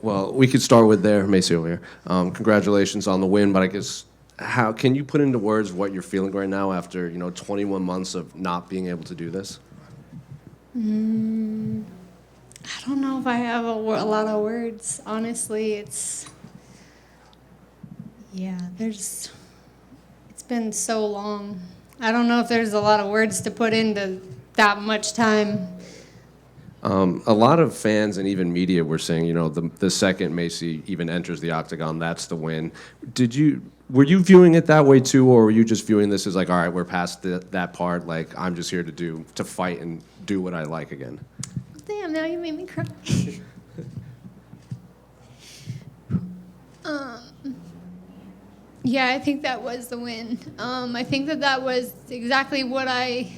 Well, we could start with there, Maycee over here. Congratulations on the win, but I guess how can you put into words what you're feeling right now after 21 months of not being able to do this? I don't know if I have a lot of words. Honestly, it's been so long. I don't know if there's a lot of words to put into that much time. A lot of fans and even media were saying, the second Maycee even enters the octagon, that's the win. Were you viewing it that way too, or were you just viewing this as like, all right, we're past that part, like I'm just here to fight and do what I like again? Damn, now you made me cry. Yeah, I think that was the win. I think that was exactly what I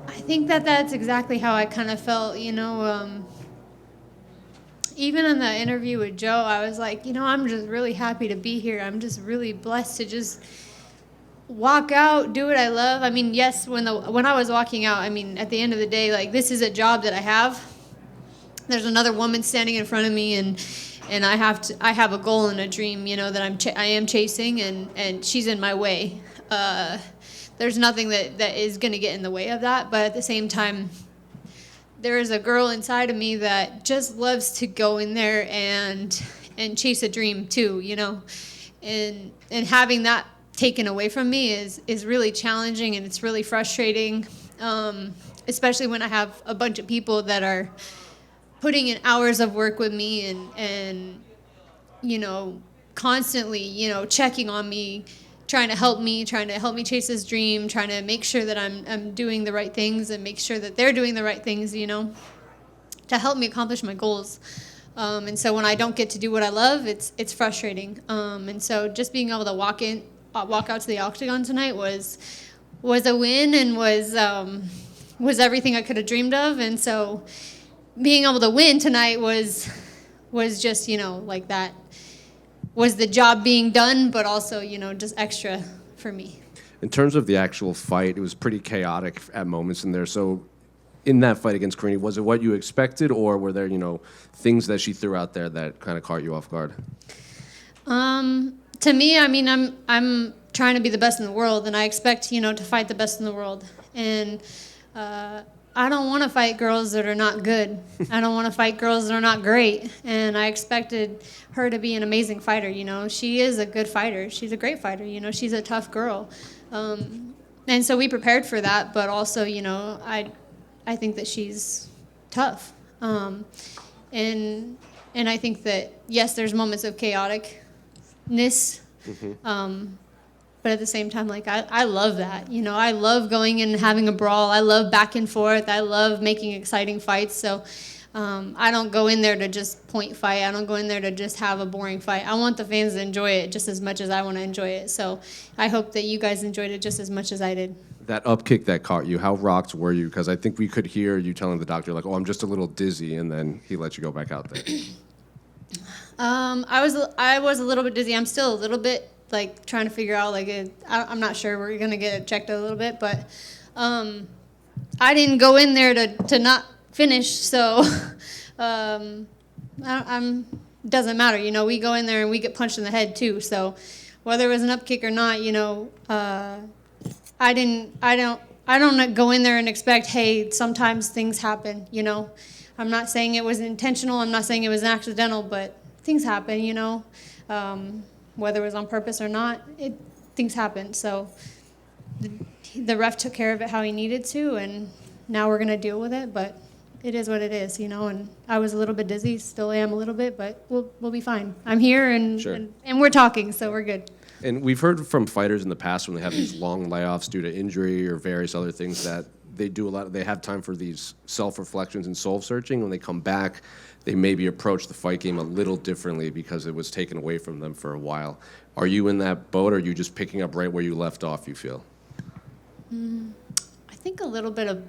think that's exactly how I kind of felt, even in the interview with Joe, I was like, I'm just really happy to be here. I'm just really blessed to just walk out, do what I love. I mean, yes, when I was walking out, I mean, at the end of the day, like, this is a job that I have. There's another woman standing in front of me, and I have a goal and a dream, that I am chasing, and she's in my way. There's nothing that is going to get in the way of that, but at the same time, there is a girl inside of me that just loves to go in there and chase a dream too, and having that taken away from me is really challenging, and it's really frustrating, especially when I have a bunch of people that are putting in hours of work with me and constantly, checking on me, trying to help me chase this dream, trying to make sure that I'm doing the right things and make sure that they're doing the right things, to help me accomplish my goals. And so when I don't get to do what I love, it's frustrating. And so just being able to walk out to the octagon tonight was a win and was everything I could have dreamed of. And so being able to win tonight was just, like that was the job being done, but also, just extra for me. In terms of the actual fight, it was pretty chaotic at moments in there. So in that fight against Karine, was it what you expected, or were there, things that she threw out there that kind of caught you off guard? To me, I mean, I'm trying to be the best in the world, and I expect, to fight the best in the world. And I don't want to fight girls that are not good. I don't want to fight girls that are not great. And I expected her to be an amazing fighter, She is a good fighter. She's a great fighter, She's a tough girl. And so we prepared for that, but also, I think that she's tough. And I think that, yes, there's moments of chaoticness. But at the same time, like, I love that. I love going and having a brawl. I love back and forth. I love making exciting fights. So I don't go in there to just point fight. I don't go in there to just have a boring fight. I want the fans to enjoy it just as much as I want to enjoy it. So I hope that you guys enjoyed it just as much as I did. That up kick that caught you, how rocked were you? Because I think we could hear you telling the doctor, like, oh, I'm just a little dizzy, and then he let you go back out there. I was a little bit dizzy. I'm still a little bit, like, trying to figure out, like, I'm not sure. We're going to get it checked a little bit, but I didn't go in there to not finish, so doesn't matter. We go in there and we get punched in the head too, so whether it was an up kick or not, I don't go in there and expect, hey, sometimes things happen, I'm not saying it was intentional, I'm not saying it was accidental, but things happen, whether it was on purpose or not, things happen. So the ref took care of it how he needed to, and now we're going to deal with it, but it is what it is, and I was a little bit dizzy, still am a little bit, but we'll be fine. I'm here, and, sure. and we're talking, so we're good. And we've heard from fighters in the past when they have these long layoffs due to injury or various other things that they have time for these self-reflections and soul-searching. When they come back, they maybe approach the fight game a little differently because it was taken away from them for a while. Are you in that boat, or are you just picking up right where you left off, you feel? I think a little bit of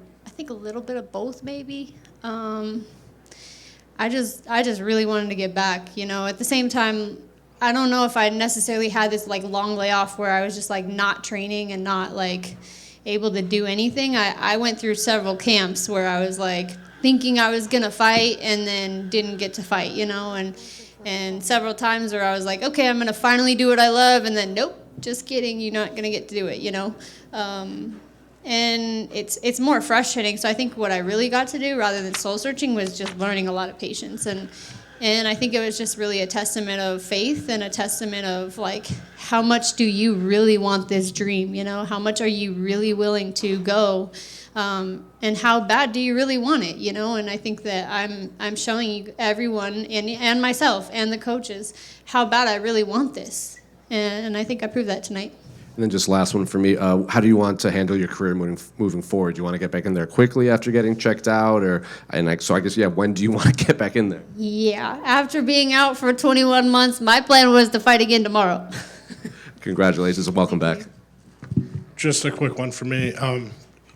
both, maybe. I just really wanted to get back, At the same time, I don't know if I necessarily had this, like, long layoff where I was just, like, not training and not, like, able to do anything. I went through several camps where I was, like, thinking I was gonna fight and then didn't get to fight, you know, and several times where I was like, okay, I'm gonna finally do what I love, and then nope, just kidding, you're not gonna get to do it, you know. And it's more frustrating. So I think what I really got to do rather than soul searching was just learning a lot of patience, and I think it was just really a testament of faith and a testament of like, how much do you really want this dream, you know? How much are you really willing to go? And how bad do you really want it, you know? And I think that I'm showing you, everyone and myself and the coaches, how bad I really want this. And I think I proved that tonight. And then just last one for me, how do you want to handle your career moving forward? Do you want to get back in there quickly after getting checked out? So I guess, yeah, when do you want to get back in there? Yeah, after being out for 21 months, my plan was to fight again tomorrow. Congratulations and welcome back. Just a quick one for me.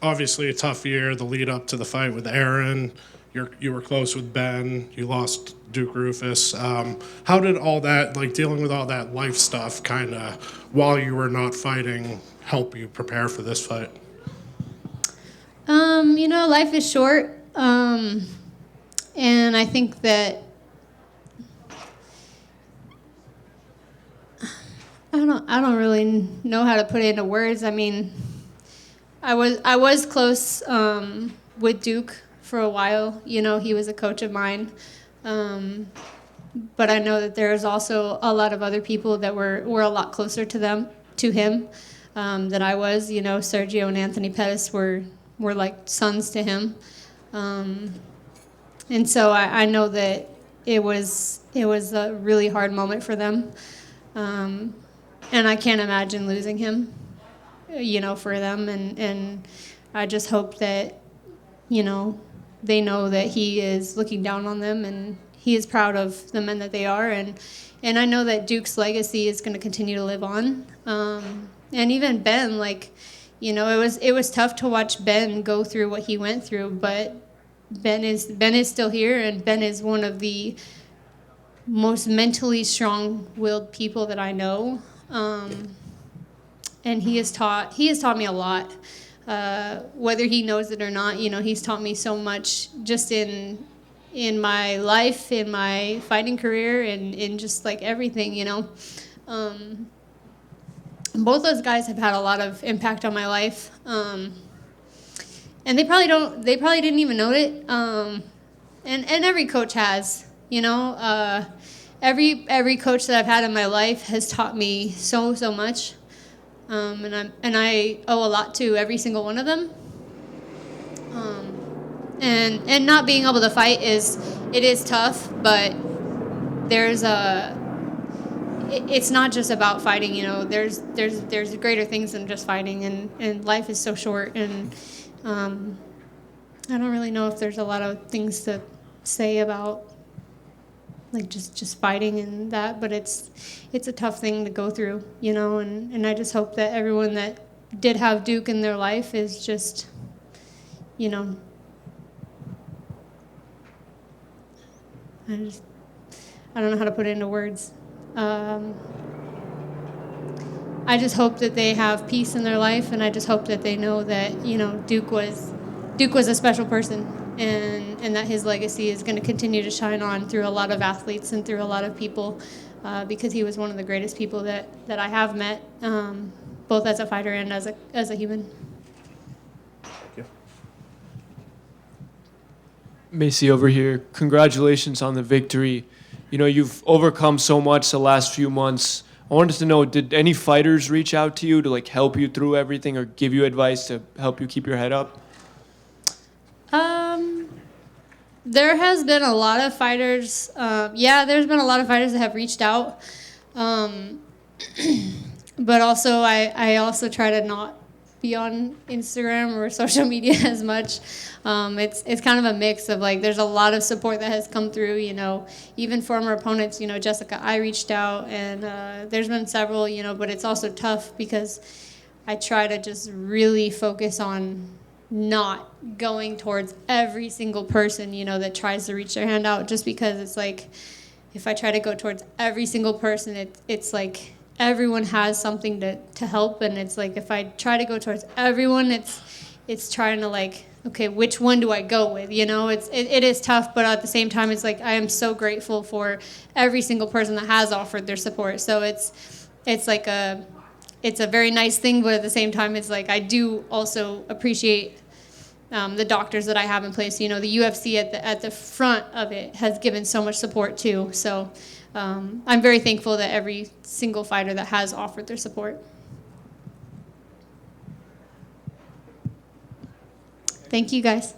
Obviously a tough year, the lead up to the fight with Aaron. You were close with Ben. You lost Duke Rufus. How did all that, like dealing with all that life stuff, kind of while you were not fighting, help you prepare for this fight? You know, life is short, and I think that I don't really know how to put it into words. I mean, I was close with Duke for a while. You know, he was a coach of mine. But I know that there's also a lot of other people that were a lot closer to him than I was. You know, Sergio and Anthony Pettis were like sons to him. And so I know that it was a really hard moment for them. And I can't imagine losing him, you know, for them. And I just hope that, you know, they know that he is looking down on them and he is proud of the men that they are. And I know that Duke's legacy is going to continue to live on. And even Ben, like, you know, it was tough to watch Ben go through what he went through, but Ben is still here, and Ben is one of the most mentally strong-willed people that I know. And he has taught me a lot. Whether he knows it or not, you know, he's taught me so much just in my life, in my fighting career, and in just like everything, you know. Both those guys have had a lot of impact on my life, and they probably didn't even know it. And every coach has, you know. Every coach that I've had in my life has taught me so much. And I owe a lot to every single one of them. And not being able to fight is tough, but it's not just about fighting, you know. There's greater things than just fighting, and life is so short, and I don't really know if there's a lot of things to say about like just fighting and that, but it's a tough thing to go through, you know, and I just hope that everyone that did have Duke in their life is just, you know, I don't know how to put it into words. I just hope that they have peace in their life, and I just hope that they know that, you know, Duke was a special person, and that his legacy is going to continue to shine on through a lot of athletes and through a lot of people, because he was one of the greatest people that I have met, both as a fighter and as a human. Thank you. Maycee over here, congratulations on the victory. You know, you've overcome so much the last few months. I wanted to know, did any fighters reach out to you to like help you through everything or give you advice to help you keep your head up? There has been a lot of fighters. There's been a lot of fighters that have reached out. But also, I also try to not be on Instagram or social media as much. It's kind of a mix of like, there's a lot of support that has come through, you know, even former opponents, you know, Jessica, I reached out, and there's been several, you know, but it's also tough because I try to just really focus on not going towards every single person, you know, that tries to reach their hand out, just because it's like, if I try to go towards every single person, it's like everyone has something to help, and it's like if I try to go towards everyone, it's trying to like okay, which one do I go with? You know, it is tough, but at the same time, it's like I am so grateful for every single person that has offered their support. So it's like it's a very nice thing, but at the same time, it's like I do also appreciate the doctors that I have in place. You know, the UFC at the front of it has given so much support too. So I'm very thankful that every single fighter that has offered their support. Thank you, guys.